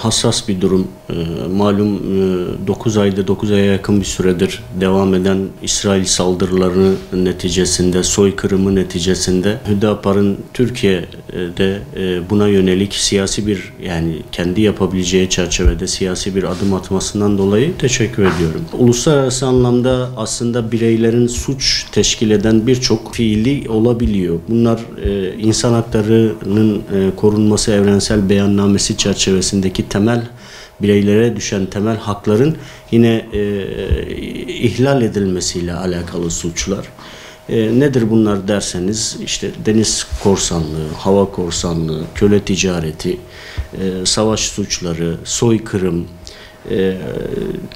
hassas bir durum. Malum 9 aya yakın bir süredir devam eden İsrail saldırıları neticesinde, soykırımı neticesinde Hüdapar'ın Türkiye'de buna yönelik siyasi bir, yani kendi yapabileceği çerçevede siyasi bir adım atmasından dolayı teşekkür ediyorum. Uluslararası anlamda aslında bireylerin suç teşkil eden birçok fiili olabiliyor. Bunlar insan haklarının korunması evrensel beyannamesi çerçevesindeki bireylere düşen temel hakların yine ihlal edilmesiyle alakalı suçlar. Nedir bunlar derseniz, işte deniz korsanlığı, hava korsanlığı, köle ticareti, savaş suçları, soykırım,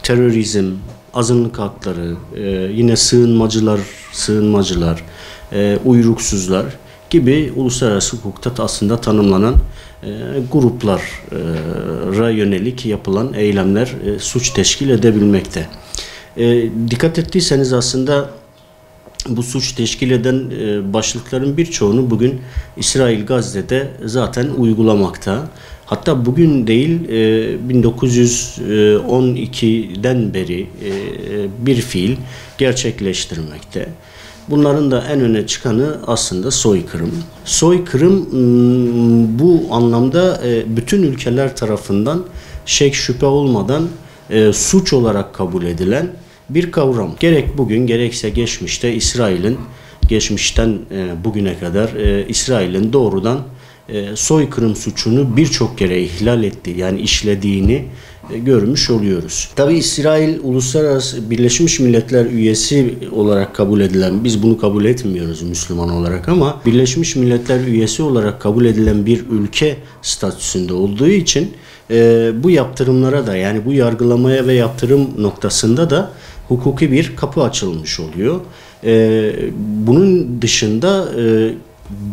terörizm, azınlık hakları, yine sığınmacılar, uyruksuzlar gibi uluslararası hukukta aslında tanımlanan gruplara yönelik yapılan eylemler suç teşkil edebilmekte. Dikkat ettiyseniz aslında bu suç teşkil eden başlıkların birçoğunu bugün İsrail Gazze'de zaten uygulamakta. Hatta bugün değil, 1912'den beri bir fiil gerçekleştirmekte. Bunların da en öne çıkanı aslında soykırım. Soykırım bu anlamda bütün ülkeler tarafından şek şüphe olmadan suç olarak kabul edilen bir kavram. Gerek bugün gerekse geçmişte geçmişten bugüne kadar İsrail'in doğrudan soykırım suçunu birçok kere ihlal ettiği, yani işlediğini görmüş oluyoruz. Tabii İsrail Uluslararası Birleşmiş Milletler üyesi olarak kabul edilen, biz bunu kabul etmiyoruz Müslüman olarak, ama Birleşmiş Milletler üyesi olarak kabul edilen bir ülke statüsünde olduğu için bu yaptırımlara da, yani bu yargılamaya ve yaptırım noktasında da hukuki bir kapı açılmış oluyor. Bunun dışında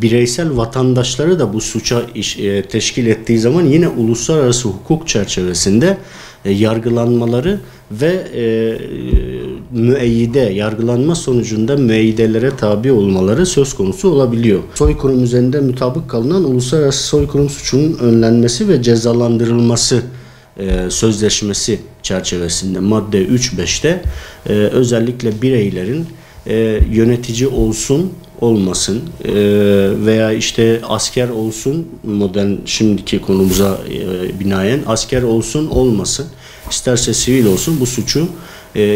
bireysel vatandaşları da bu suça teşkil ettiği zaman yine uluslararası hukuk çerçevesinde yargılanmaları ve yargılanma sonucunda müeyyidelere tabi olmaları söz konusu olabiliyor. Soykırım üzerinde mutabık kalınan uluslararası soykırım suçunun önlenmesi ve cezalandırılması sözleşmesi çerçevesinde madde 3.5'te özellikle bireylerin yönetici olmasın veya işte asker olsun, modern şimdiki konumuza binaen asker olmasın, isterse sivil olsun, bu suçu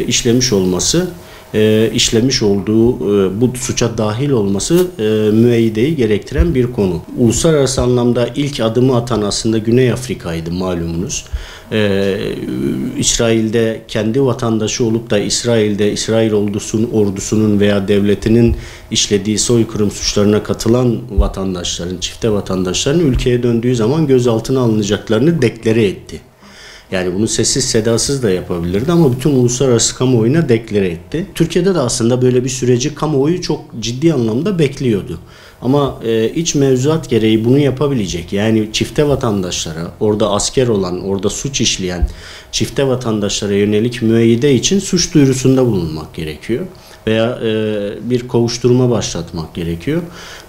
işlemiş olduğu bu suça dahil olması müeyyideyi gerektiren bir konu. Uluslararası anlamda ilk adımı atan aslında Güney Afrika'ydı malumunuz. İsrail'de kendi vatandaşı olup da İsrail'de İsrail ordusunun veya devletinin işlediği soykırım suçlarına katılan vatandaşların, çifte vatandaşların ülkeye döndüğü zaman gözaltına alınacaklarını deklare etti. Yani bunu sessiz sedasız da yapabilirdi ama bütün uluslararası kamuoyuna deklare etti. Türkiye'de de aslında böyle bir süreci kamuoyu çok ciddi anlamda bekliyordu. Ama iç mevzuat gereği bunu yapabilecek, yani çifte vatandaşlara, orada asker olan, orada suç işleyen çifte vatandaşlara yönelik müeyyide için suç duyurusunda bulunmak gerekiyor. Veya bir kovuşturma başlatmak gerekiyor.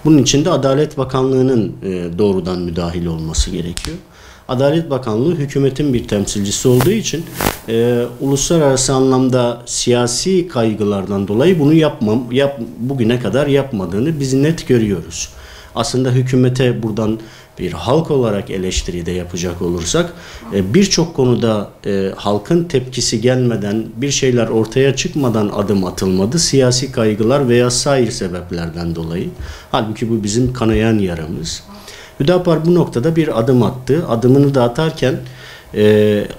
Bunun için de Adalet Bakanlığı'nın doğrudan müdahil olması gerekiyor. Adalet Bakanlığı hükümetin bir temsilcisi olduğu için uluslararası anlamda siyasi kaygılardan dolayı bunu bugüne kadar yapmadığını biz net görüyoruz. Aslında hükümete buradan bir halk olarak eleştiri de yapacak olursak birçok konuda halkın tepkisi gelmeden, bir şeyler ortaya çıkmadan adım atılmadı. Siyasi kaygılar veya sair sebeplerden dolayı. Halbuki bu bizim kanayan yaramız. Hüdapar bu noktada bir adım attı. Adımını da atarken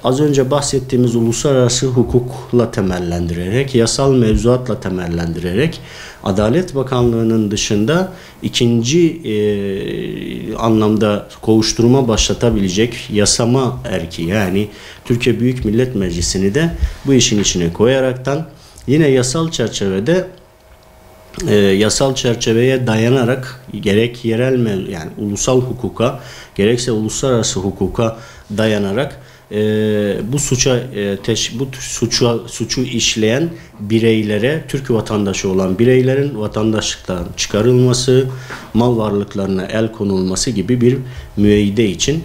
az önce bahsettiğimiz uluslararası hukukla temellendirerek, yasal mevzuatla temellendirerek Adalet Bakanlığı'nın dışında ikinci anlamda kovuşturma başlatabilecek yasama erki, yani Türkiye Büyük Millet Meclisi'ni de bu işin içine koyaraktan yine yasal çerçeveye dayanarak gerek yerel yani ulusal hukuka gerekse uluslararası hukuka dayanarak bu suçu işleyen bireylere, Türk vatandaşı olan bireylerin vatandaşlıktan çıkarılması, mal varlıklarına el konulması gibi bir müeyyide için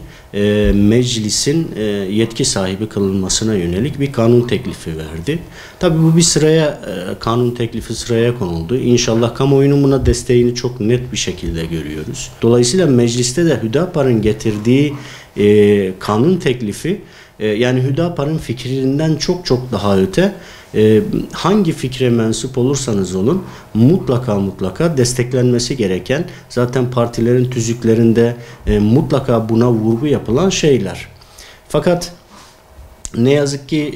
meclisin yetki sahibi kılınmasına yönelik bir kanun teklifi verdi. Tabii bu bir sıraya, kanun teklifi sıraya konuldu. İnşallah kamuoyunun buna desteğini çok net bir şekilde görüyoruz. Dolayısıyla mecliste de Hüdapar'ın getirdiği kanun teklifi, yani Hüdapar'ın fikrinden çok çok daha öte, hangi fikre mensup olursanız olun mutlaka desteklenmesi gereken, zaten partilerin tüzüklerinde mutlaka buna vurgu yapılan şeyler. Fakat ne yazık ki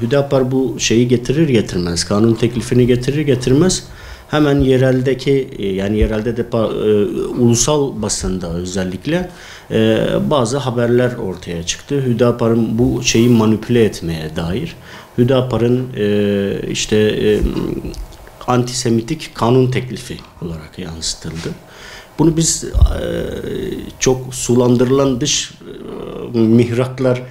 Hüdapar bu şeyi getirir getirmez, kanun teklifini getirir getirmez hemen yereldeki, yani yerelde de ulusal basında özellikle bazı haberler ortaya çıktı. Hüdapar'ın bu şeyi manipüle etmeye dair. Hüdapar'ın antisemitik kanun teklifi olarak yansıtıldı. Bunu biz çok sulandırılan dış mihraklar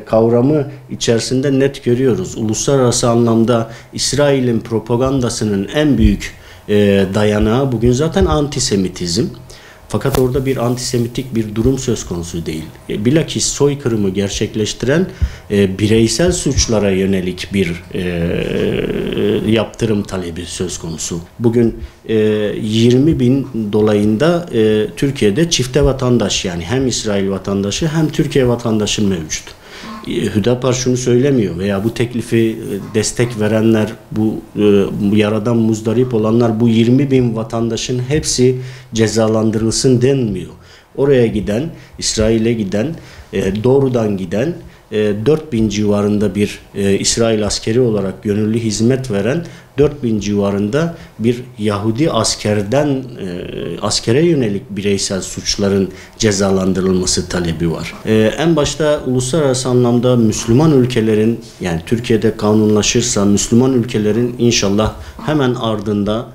kavramı içerisinde net görüyoruz. Uluslararası anlamda İsrail'in propagandasının en büyük dayanağı bugün zaten antisemitizm. Fakat orada bir antisemitik bir durum söz konusu değil. Bilakis soykırımı gerçekleştiren bireysel suçlara yönelik bir yaptırım talebi söz konusu. Bugün 20 bin dolayında Türkiye'de çifte vatandaş, yani hem İsrail vatandaşı hem Türkiye vatandaşı mevcut. Hüdapar şunu söylemiyor veya bu teklifi destek verenler, bu yaradan muzdarip olanlar, bu 20 bin vatandaşın hepsi cezalandırılsın denmiyor. Oraya giden, İsrail'e giden, doğrudan giden 4000 civarında bir İsrail askeri olarak gönüllü hizmet veren 4000 civarında bir Yahudi askere yönelik bireysel suçların cezalandırılması talebi var. En başta uluslararası anlamda Müslüman ülkelerin, yani Türkiye'de kanunlaşırsa Müslüman ülkelerin inşallah hemen ardında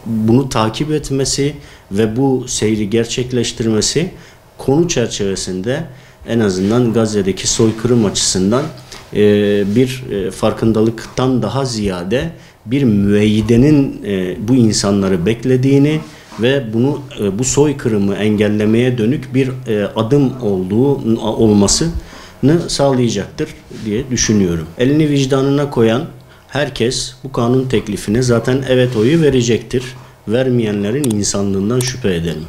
bunu takip etmesi ve bu seyri gerçekleştirmesi konu çerçevesinde en azından Gazze'deki soykırım açısından bir farkındalıktan daha ziyade bir müeyyidenin bu insanları beklediğini ve bu soykırımı engellemeye dönük bir adım olmasını sağlayacaktır diye düşünüyorum. Elini vicdanına koyan herkes bu kanun teklifine zaten evet oyu verecektir. Vermeyenlerin insanlığından şüphe ederim.